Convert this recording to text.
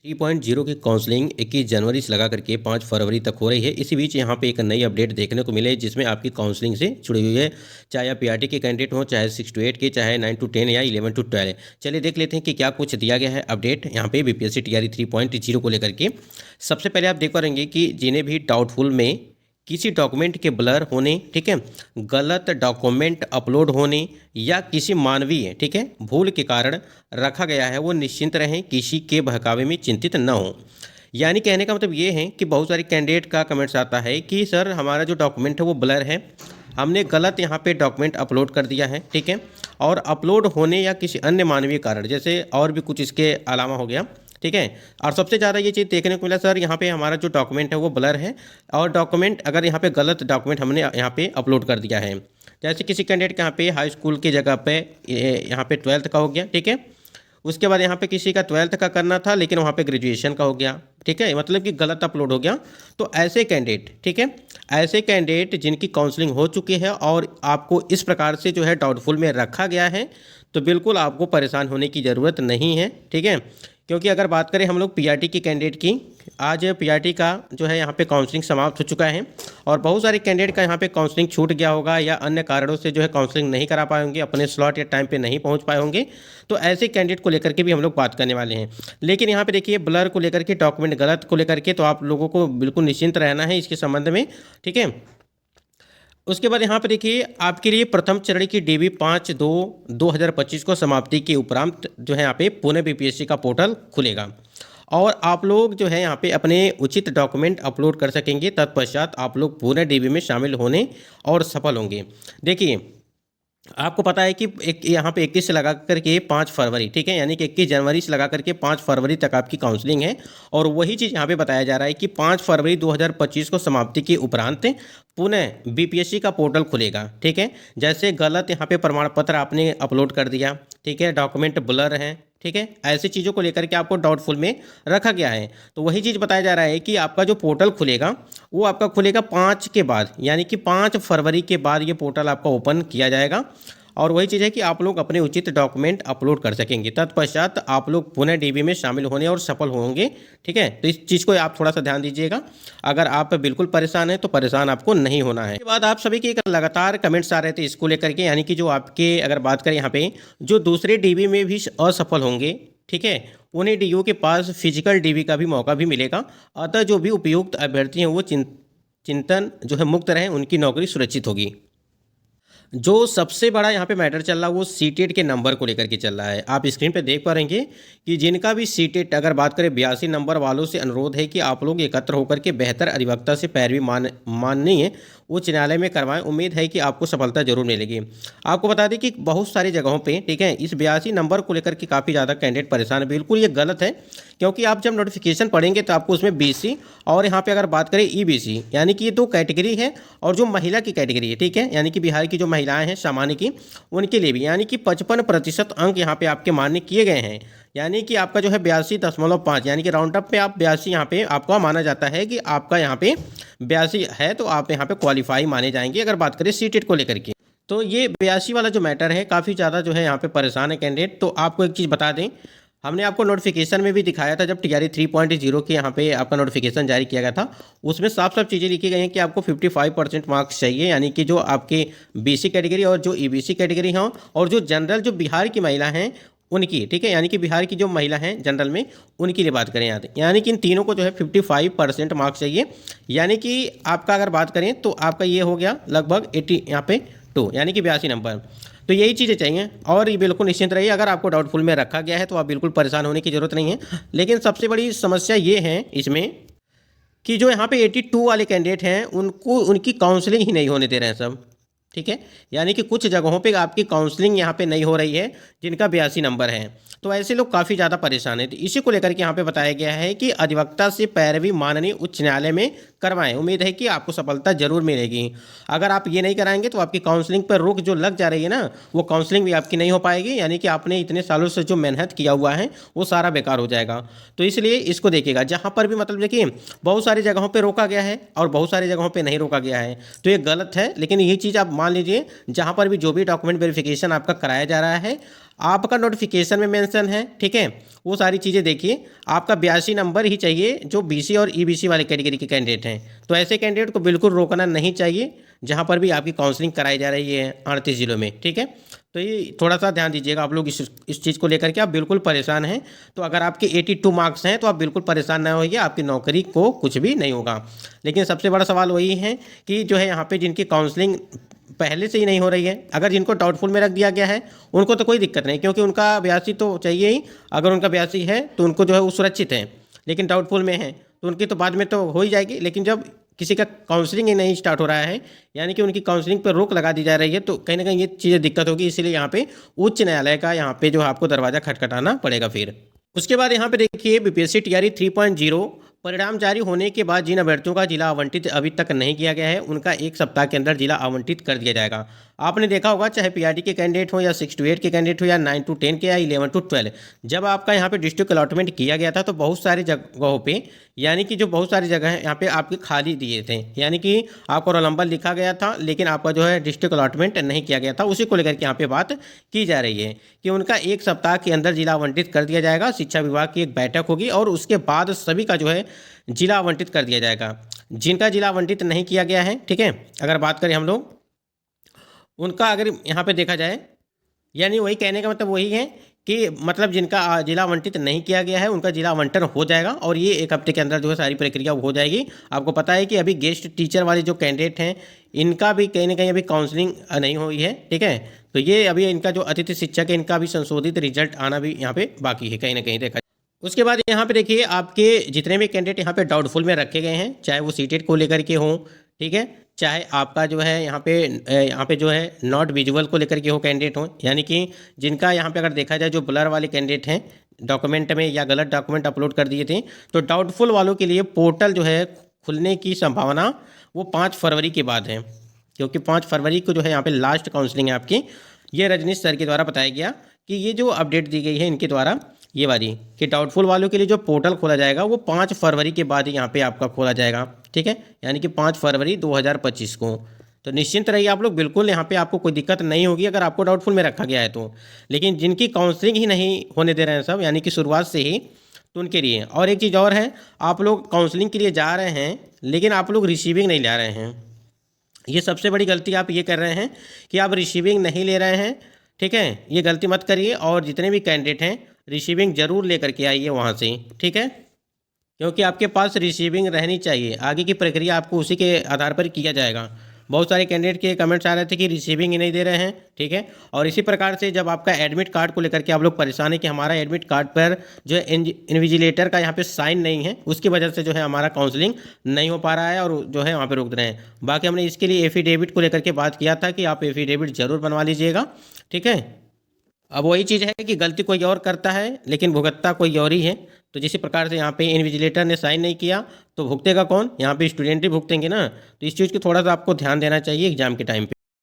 3.0 की काउंसलिंग 21 जनवरी से लगा करके 5 फरवरी तक हो रही है। इसी बीच यहाँ पे एक नई अपडेट देखने को मिले जिसमें आपकी काउंसलिंग से जुड़ी हुई है, चाहे आप पीआरटी के कैंडिडेट हो, चाहे 6 to 8 के, चाहे 9 to 10 या 11 to 12। चलिए देख लेते हैं कि क्या कुछ दिया गया है अपडेट यहाँ पे बीपीएससी टीआरई 3.0 को लेकर के। सबसे पहले आप देख पाएंगे कि जिन्हें भी डाउटफुल में किसी डॉक्यूमेंट के ब्लर होने, ठीक है, गलत डॉक्यूमेंट अपलोड होने या किसी मानवीय, ठीक है, भूल के कारण रखा गया है, वो निश्चिंत रहें, किसी के बहकावे में चिंतित न हो। यानी कहने का मतलब ये है कि बहुत सारे कैंडिडेट का कमेंट्स आता है कि सर हमारा जो डॉक्यूमेंट है वो ब्लर है, हमने गलत यहाँ पे डॉक्यूमेंट अपलोड कर दिया है, ठीक है, और अपलोड होने या किसी अन्य मानवीय कारण, जैसे और भी कुछ इसके अलावा हो गया, ठीक है। और सबसे ज़्यादा ये चीज़ देखने को मिला सर यहाँ पे हमारा जो डॉक्यूमेंट है वो ब्लर है और डॉक्यूमेंट अगर यहाँ पे गलत डॉक्यूमेंट हमने यहाँ पे अपलोड कर दिया है। जैसे किसी कैंडिडेट के यहाँ पे हाई स्कूल की जगह पे यहाँ पे 12th का हो गया, ठीक है, उसके बाद यहाँ पे किसी का 12th का करना था लेकिन वहाँ पे ग्रेजुएशन का हो गया, ठीक है, मतलब कि गलत अपलोड हो गया। तो ऐसे कैंडिडेट, ठीक है, ऐसे कैंडिडेट जिनकी काउंसलिंग हो चुकी है और आपको इस प्रकार से जो है डाउटफुल में रखा गया है, तो बिल्कुल आपको परेशान होने की ज़रूरत नहीं है, ठीक है। क्योंकि अगर बात करें हम लोग पीआरटी की कैंडिडेट की, आज पीआरटी का जो है यहाँ पे काउंसलिंग समाप्त हो चुका है और बहुत सारे कैंडिडेट का यहाँ पे काउंसलिंग छूट गया होगा या अन्य कारणों से जो है काउंसलिंग नहीं करा पाए होंगे, अपने स्लॉट या टाइम पे नहीं पहुँच पाए होंगे। तो ऐसे कैंडिडेट को लेकर के भी हम लोग बात करने वाले हैं। लेकिन यहाँ पे देखिए ब्लर को लेकर के, डॉक्यूमेंट गलत को लेकर के, तो आप लोगों को बिल्कुल निश्चिंत रहना है इसके संबंध में, ठीक है। उसके बाद यहाँ पर देखिए आपके लिए प्रथम चरण की DB 5/2/2025 को समाप्ति के उपरांत जो है यहाँ पे पुणे बीपीएससी का पोर्टल खुलेगा और आप लोग जो है यहाँ पे अपने उचित डॉक्यूमेंट अपलोड कर सकेंगे। तत्पश्चात आप लोग पुणे DB में शामिल होने और सफल होंगे। देखिए आपको पता है कि एक यहाँ पे 21 से लगा करके 5 फरवरी, ठीक है, यानी कि 21 जनवरी से लगा करके 5 फरवरी तक आपकी काउंसलिंग है और वही चीज़ यहाँ पे बताया जा रहा है कि 5 फरवरी 2025 को समाप्ति के उपरांत पुनः बीपीएससी का पोर्टल खुलेगा, ठीक है। जैसे गलत यहाँ पे प्रमाण पत्र आपने अपलोड कर दिया, ठीक है, डॉक्यूमेंट ब्लर हैं, ठीक है, ऐसी चीज़ों को लेकर के आपको डाउटफुल में रखा गया है, तो वही चीज़ बताया जा रहा है कि आपका जो पोर्टल खुलेगा वो आपका खुलेगा 5 के बाद, यानी कि 5 फरवरी के बाद ये पोर्टल आपका ओपन किया जाएगा और वही चीज़ है कि आप लोग अपने उचित डॉक्यूमेंट अपलोड कर सकेंगे। तत्पश्चात आप लोग पुनः DB में शामिल होने और सफल होंगे, ठीक है। तो इस चीज़ को आप थोड़ा सा ध्यान दीजिएगा। अगर आप बिल्कुल परेशान हैं तो परेशान आपको नहीं होना है। इसके बाद आप सभी के एक लगातार कमेंट्स आ रहे थे इसको लेकर के, यानी कि जो आपके अगर बात करें यहाँ पे जो दूसरे DB में भी असफल होंगे, ठीक है, उन्हें DO के पास फिजिकल DB का भी मौका भी मिलेगा। अतः जो भी उपयुक्त अभ्यर्थी हैं वो चिंतन जो है मुक्त रहें, उनकी नौकरी सुरक्षित होगी। जो सबसे बड़ा यहाँ पे मैटर चल रहा है वो सीटेट के नंबर को लेकर के चल रहा है। आप स्क्रीन पे देख पा रहेंगे कि जिनका भी सीटेट अगर बात करें 82 नंबर वालों से अनुरोध है कि आप लोग एकत्र होकर के बेहतर अधिवक्ता से पैरवी माननी है उच्च न्यायालय में करवाएं। उम्मीद है कि आपको सफलता जरूर मिलेगी। आपको बता दें कि बहुत सारी जगहों पे, ठीक है, इस 82 नंबर को लेकर के काफ़ी ज़्यादा कैंडिडेट परेशान है। बिल्कुल ये गलत है, क्योंकि आप जब नोटिफिकेशन पढ़ेंगे तो आपको उसमें BC और यहाँ पे अगर बात करें EBC, यानी कि ये 2 कैटेगरी है और जो महिला की कैटेगरी है, ठीक है, यानी कि बिहार की जो महिलाएं हैं सामान्य की, उनके लिए भी यानी कि 55% अंक यहाँ पे आपके मान्य किए गए हैं। यानी कि आपका जो है 82.5, यानी कि राउंड अप पे आप 82 यहाँ पे आपका माना जाता है कि आपका यहाँ पे 82 है, तो आप यहाँ पे क्वालिफाई माने जाएंगे अगर बात करें सीटेट को लेकर के। तो ये 82 वाला जो मैटर है काफ़ी ज़्यादा जो है यहाँ पे परेशान है कैंडिडेट। तो आपको एक चीज़ बता दें, हमने आपको नोटिफिकेशन में भी दिखाया था जब टीआरई 3.0 के यहाँ पे आपका नोटिफिकेशन जारी किया गया था, उसमें साफ साफ चीज़ें लिखी गई हैं कि आपको 55% मार्क्स चाहिए, यानी कि जो आपके BC कैटेगरी और जो EBC कैटेगरी हैं और जो जनरल जो बिहार की महिला हैं उनकी, ठीक है, यानी कि बिहार की जो महिला हैं जनरल में उनके लिए बात करें यहाँ, यानी कि इन तीनों को जो है 55% मार्क्स चाहिए। यानी कि आपका अगर बात करें तो आपका ये हो गया लगभग 80 यहाँ पे 2, यानी कि 82 नंबर। तो यही चीज़ें चाहिए और ये बिल्कुल निश्चिंत रहिए। अगर आपको डाउटफुल में रखा गया है तो आप बिल्कुल परेशान होने की ज़रूरत नहीं है। लेकिन सबसे बड़ी समस्या ये है इसमें कि जो यहाँ पे 82 वाले कैंडिडेट हैं उनको उनकी काउंसलिंग ही नहीं होने दे रहे हैं सब, ठीक है, यानी कि कुछ जगहों पे आपकी काउंसलिंग यहाँ पे नहीं हो रही है जिनका 82 नंबर है। तो ऐसे लोग काफ़ी ज़्यादा परेशान हैं। तो इसी को लेकर के यहाँ पे बताया गया है कि अधिवक्ता से पैरवी माननीय उच्च न्यायालय में करवाएं। उम्मीद है कि आपको सफलता जरूर मिलेगी। अगर आप ये नहीं कराएंगे तो आपकी काउंसलिंग पर रोक जो लग जा रही है ना, वो काउंसलिंग भी आपकी नहीं हो पाएगी, यानी कि आपने इतने सालों से जो मेहनत किया हुआ है वो सारा बेकार हो जाएगा। तो इसलिए इसको देखिएगा, जहाँ पर भी मतलब देखिए बहुत सारी जगहों पर रोका गया है और बहुत सारी जगहों पर नहीं रोका गया है, तो ये गलत है। लेकिन ये चीज़ आप मान मान लीजिए जहाँ पर भी जो भी डॉक्यूमेंट वेरिफिकेशन आपका कराया जा रहा है, आपका नोटिफिकेशन में मेंशन है, ठीक है, वो सारी चीज़ें देखिए। आपका 82 नंबर ही चाहिए जो बीसी और ईबीसी वाले कैटेगरी के कैंडिडेट हैं। तो ऐसे कैंडिडेट को बिल्कुल रोकना नहीं चाहिए जहाँ पर भी आपकी काउंसलिंग कराई जा रही है 38 जिलों में, ठीक है। तो ये थोड़ा सा ध्यान दीजिएगा आप लोग इस चीज़ को लेकर के। आप बिल्कुल परेशान हैं तो अगर आपके 82 मार्क्स हैं तो आप बिल्कुल परेशान ना होइए, आपकी नौकरी को कुछ भी नहीं होगा। लेकिन सबसे बड़ा सवाल वही है कि जो है यहाँ पे जिनकी काउंसलिंग पहले से ही नहीं हो रही है, अगर जिनको डाउटफुल में रख दिया गया है उनको तो कोई दिक्कत नहीं, क्योंकि उनका 82 तो चाहिए ही। अगर उनका 82 है तो उनको जो है वो सुरक्षित है। लेकिन डाउटफुल में है तो उनकी तो बाद में तो हो ही जाएगी। लेकिन जब किसी का काउंसलिंग ही नहीं स्टार्ट हो रहा है, यानी कि उनकी काउंसलिंग पर रोक लगा दी जा रही है, तो कहीं ना कहीं ये चीज़ें दिक्कत होगी। इसीलिए यहाँ पे उच्च न्यायालय का यहाँ पे जो है आपको दरवाज़ा खटखटाना पड़ेगा। फिर उसके बाद यहाँ पे देखिए बीपीएससी टीआरई 3.0 परिणाम जारी होने के बाद जिन अभ्यर्थियों का जिला आवंटित अभी तक नहीं किया गया है उनका 1 सप्ताह के अंदर जिला आवंटित कर दिया जाएगा। आपने देखा होगा चाहे पीआरटी के कैंडिडेट हो या 6 to 8 के कैंडिडेट हो या 9 to 10 के या 11 to 12, जब आपका यहाँ पे डिस्ट्रिक्ट अलॉटमेंट किया गया था तो बहुत सारी जगहों पे, यानी कि जो बहुत सारी जगह है यहाँ पे आपके खाली दिए थे, यानी कि आपको रोल नंबर लिखा गया था लेकिन आपका जो है डिस्ट्रिक्ट अलॉटमेंट नहीं किया गया था। उसी को लेकर के यहाँ पे बात की जा रही है कि उनका 1 सप्ताह के अंदर जिला आवंटित कर दिया जाएगा। शिक्षा विभाग की एक बैठक होगी और उसके बाद सभी का जो है जिला आवंटित कर दिया जाएगा। जिनका जिला आवंटित नहीं किया गया है, ठीक है, अगर बात करें हम लोग उनका, अगर यहाँ पे देखा जाए, यानी वही कहने का मतलब वही है कि मतलब जिनका जिला आवंटित नहीं किया गया है उनका जिला आवंटन हो जाएगा और ये 1 हफ्ते के अंदर जो है सारी प्रक्रिया हो जाएगी। आपको पता है कि अभी गेस्ट टीचर वाले जो कैंडिडेट हैं इनका भी कहीं ना कहीं अभी काउंसलिंग नहीं हुई है, ठीक है। तो ये अभी इनका जो अतिथि शिक्षक है इनका भी संशोधित रिजल्ट आना भी यहाँ पे बाकी है, कहीं ना कहीं देखा। उसके बाद यहाँ पे देखिए आपके जितने भी कैंडिडेट यहाँ पे डाउटफुल में रखे गए हैं, चाहे वो सीटेट को लेकर के हों, ठीक है, चाहे आपका जो है यहाँ पे जो है नॉट विजुअल को लेकर के हो कैंडिडेट हों, यानी कि जिनका यहाँ पे अगर देखा जाए जो ब्लर वाले कैंडिडेट हैं डॉक्यूमेंट में या गलत डॉक्यूमेंट अपलोड कर दिए थे, तो डाउटफुल वालों के लिए पोर्टल जो है खुलने की संभावना वो 5 फरवरी के बाद है, क्योंकि 5 फरवरी को जो है यहाँ पे लास्ट काउंसलिंग है आपकी। ये रजनीश सर के द्वारा बताया गया कि ये जो अपडेट दी गई है इनके द्वारा ये वाली कि डाउटफुल वालों के लिए जो पोर्टल खोला जाएगा वो 5 फरवरी के बाद ही यहाँ पे आपका खोला जाएगा, ठीक है, यानी कि 5 फरवरी 2025 को। तो निश्चिंत रहिए आप लोग, बिल्कुल यहाँ पे आपको कोई दिक्कत नहीं होगी अगर आपको डाउटफुल में रखा गया है तो। लेकिन जिनकी काउंसलिंग ही नहीं होने दे रहे हैं सब, यानी कि शुरुआत से ही, तो उनके लिए। और एक चीज़ और है, आप लोग काउंसलिंग के लिए जा रहे हैं लेकिन आप लोग रिसीविंग नहीं ला रहे हैं। ये सबसे बड़ी गलती आप ये कर रहे हैं कि आप रिसीविंग नहीं ले रहे हैं, ठीक है, ये गलती मत करिए। और जितने भी कैंडिडेट हैं रिसीविंग ज़रूर लेकर के आइए वहाँ से, ठीक है, क्योंकि आपके पास रिसीविंग रहनी चाहिए। आगे की प्रक्रिया आपको उसी के आधार पर किया जाएगा। बहुत सारे कैंडिडेट के कमेंट्स आ रहे थे कि रिसीविंग ही नहीं दे रहे हैं, ठीक है। और इसी प्रकार से जब आपका एडमिट कार्ड को लेकर के आप लोग परेशान है कि हमारा एडमिट कार्ड पर जो है इन्विजिलेटर का यहाँ पे साइन नहीं है, उसकी वजह से जो है हमारा काउंसलिंग नहीं हो पा रहा है और जो है वहाँ पे रोक रहे हैं। बाकी हमने इसके लिए एफिडेविट को लेकर के बात किया था कि आप एफिडेविट ज़रूर बनवा लीजिएगा, ठीक है। अब वही चीज़ है कि गलती कोई और करता है लेकिन भुगतता कोई और ही है। तो जिस प्रकार से यहाँ पे इन्विजिलेटर ने साइन नहीं किया तो भुगतेगा कौन? यहाँ पे स्टूडेंट ही भुगतेंगे ना। तो इस चीज़ की थोड़ा सा आपको ध्यान देना चाहिए एग्जाम के टाइम पे।